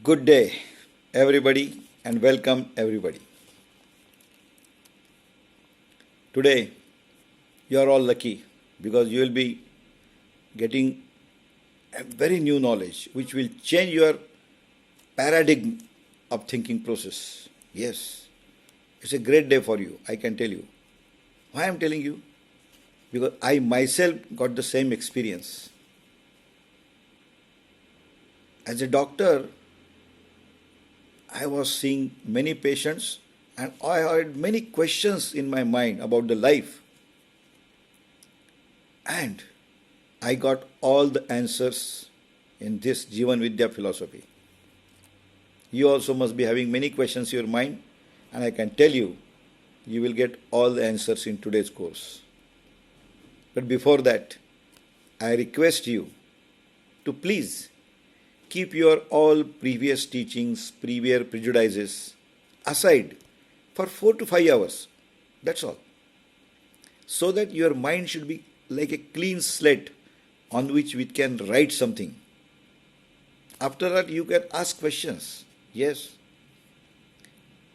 Good day, everybody, and welcome, everybody. Today, you are all lucky because you will be getting a very new knowledge which will change your paradigm of thinking process. Yes, it's a great day for you, I can tell you. Why I am telling you? Because I myself got the same experience. As a doctor, I was seeing many patients and I had many questions in my mind about the life. And I got all the answers in this Jivan Vidya philosophy. You also must be having many questions in your mind, and I can tell you, you will get all the answers in today's course. But before that, I request you to please keep your all previous teachings, previous prejudices aside for 4 to 5 hours. That's all. So that your mind should be like a clean slate on which we can write something. After that, you can ask questions. Yes.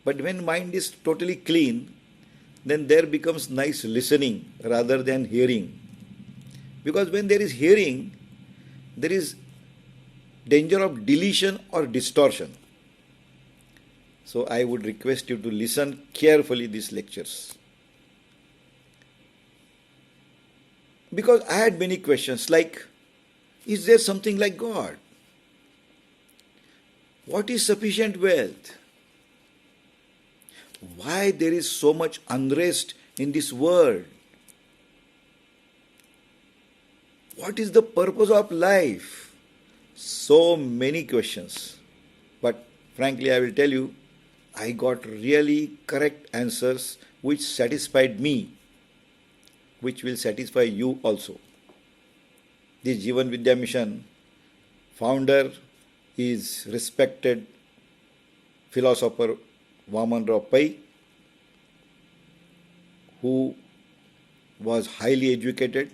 But when mind is totally clean, then there becomes nice listening rather than hearing. Because when there is hearing, there is danger of deletion or distortion. So I would request you to listen carefully these lectures. Because I had many questions like, is there something like God? What is sufficient wealth? Why there is so much unrest in this world? What is the purpose of life? So many questions. But frankly, I will tell you, I got really correct answers which satisfied me, which will satisfy you also. This Jivan Vidya Mission founder is respected philosopher Vaman Rao Pai, who was highly educated.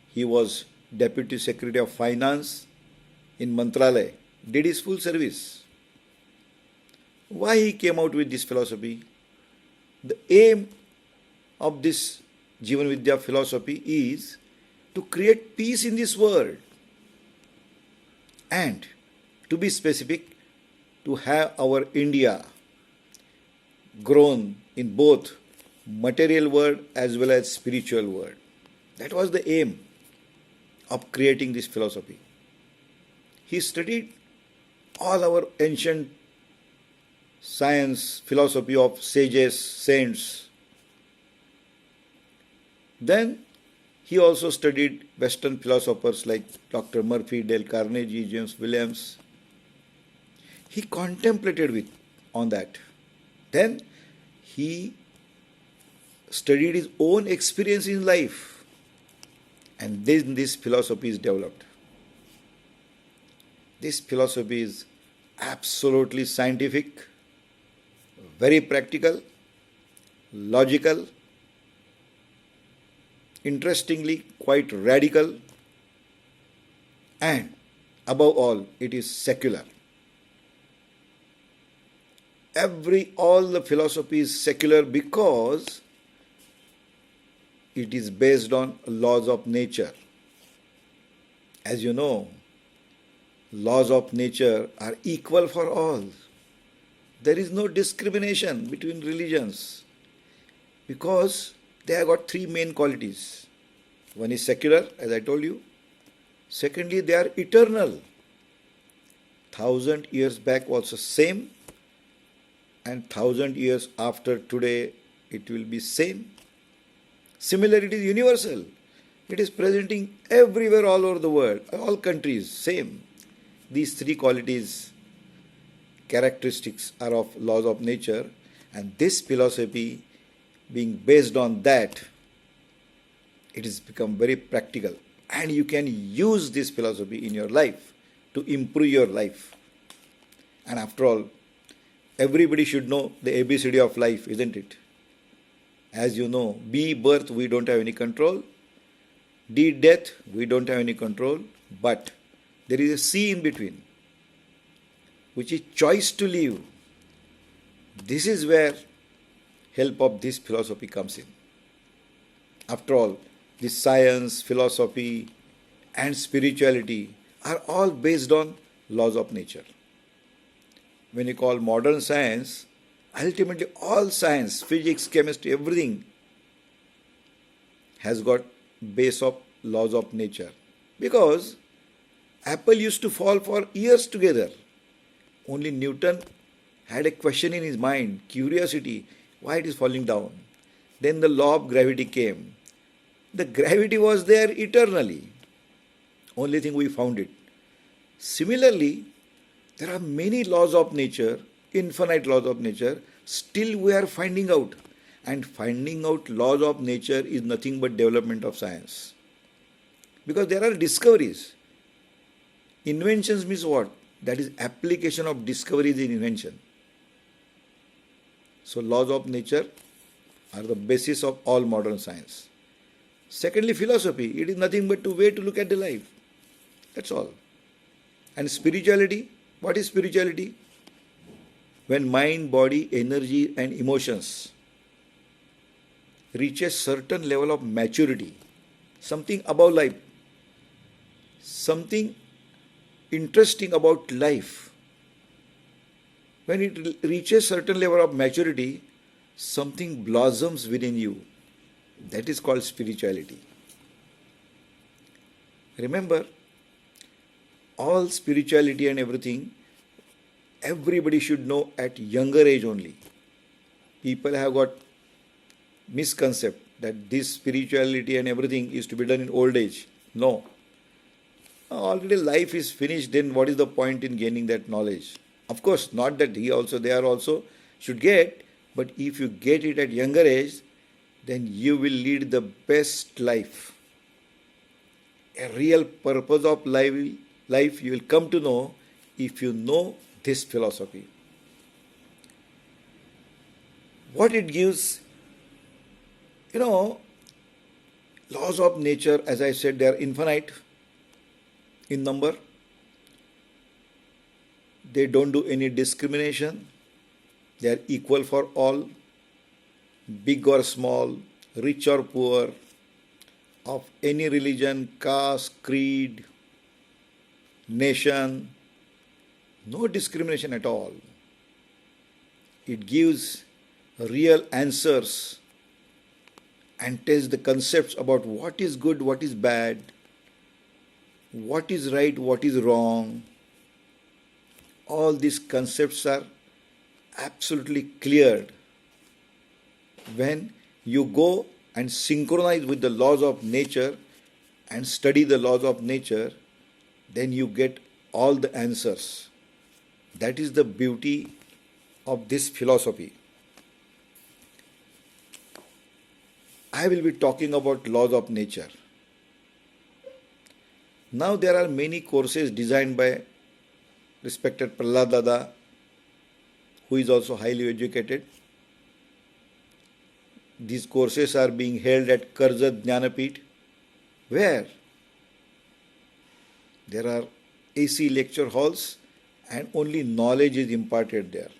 He was Deputy Secretary of Finance in Mantralaya, did his full service. Why he came out with this philosophy? The aim of this Jivan Vidya philosophy is to create peace in this world and, to be specific, to have our India grown in both material world as well as spiritual world. That was the aim of creating this philosophy. He studied all our ancient science, philosophy of sages, saints. Then he also studied Western philosophers like Dr. Murphy, Dale Carnegie, James Williams. He contemplated on that. Then he studied his own experience in life, and then this philosophy is developed. This philosophy is absolutely scientific, very practical, logical, interestingly quite radical, and above all, it is secular. All the philosophy is secular because it is based on laws of nature. As you know, laws of nature are equal for all. There is no discrimination between religions because they have got three main qualities. One is secular, as I told you. Secondly, they are eternal. 1,000 years back was the same, and 1,000 years after today it will be same. Similarly, it is universal. It is presenting everywhere all over the world, all countries, same. These three qualities, characteristics are of laws of nature, and this philosophy being based on that, it has become very practical, and you can use this philosophy in your life to improve your life. And after all, everybody should know the ABCD of life, isn't it? As you know, B, birth, we don't have any control. D, death, we don't have any control. But there is a C in between. which is choice to live. This is where help of this philosophy comes in. After all, this science, philosophy, and spirituality are all based on laws of nature. When you call modern science, ultimately all science, physics, chemistry, everything has got base of laws of nature. Because apple used to fall for years together. Only Newton had a question in his mind, curiosity, why it is falling down. Then the law of gravity came. The gravity was there eternally. Only thing we found it. Similarly, there are many laws of nature, infinite laws of nature, still we are finding out. And finding out laws of nature is nothing but development of science. Because there are discoveries. Inventions means what? That is application of discoveries in invention. So laws of nature are the basis of all modern science. Secondly, philosophy. It is nothing but a way to look at the life. That's all. And spirituality. What is spirituality? When mind, body, energy and emotions reach a certain level of maturity, something above life, something interesting about life. When it reaches certain level of maturity, something blossoms within you. That is called spirituality. Remember, all spirituality and everything, everybody should know at younger age only. People have got misconcept that this spirituality and everything is to be done in old age. No. Already life is finished, then what is the point in gaining that knowledge? Of course, not that they are also should get, but if you get it at younger age, then you will lead the best life. A real purpose of life you will come to know if you know this philosophy. What it gives, laws of nature, as I said, they are infinite in number. They don't do any discrimination. They are equal for all, big or small, rich or poor, of any religion, caste, creed, nation. No discrimination at all. It gives real answers and tells the concepts about what is good, what is bad, what is right, what is wrong. All these concepts are absolutely cleared when you go and synchronize with the laws of nature and study the laws of nature. Then you get all the answers. That is the beauty of this philosophy. I will be talking about laws of nature. Now there are many courses designed by respected Prahlad Dada, who is also highly educated. These courses are being held at Karjat Jnanapeeth, where there are AC lecture halls and only knowledge is imparted there.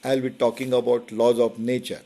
I will be talking about laws of nature.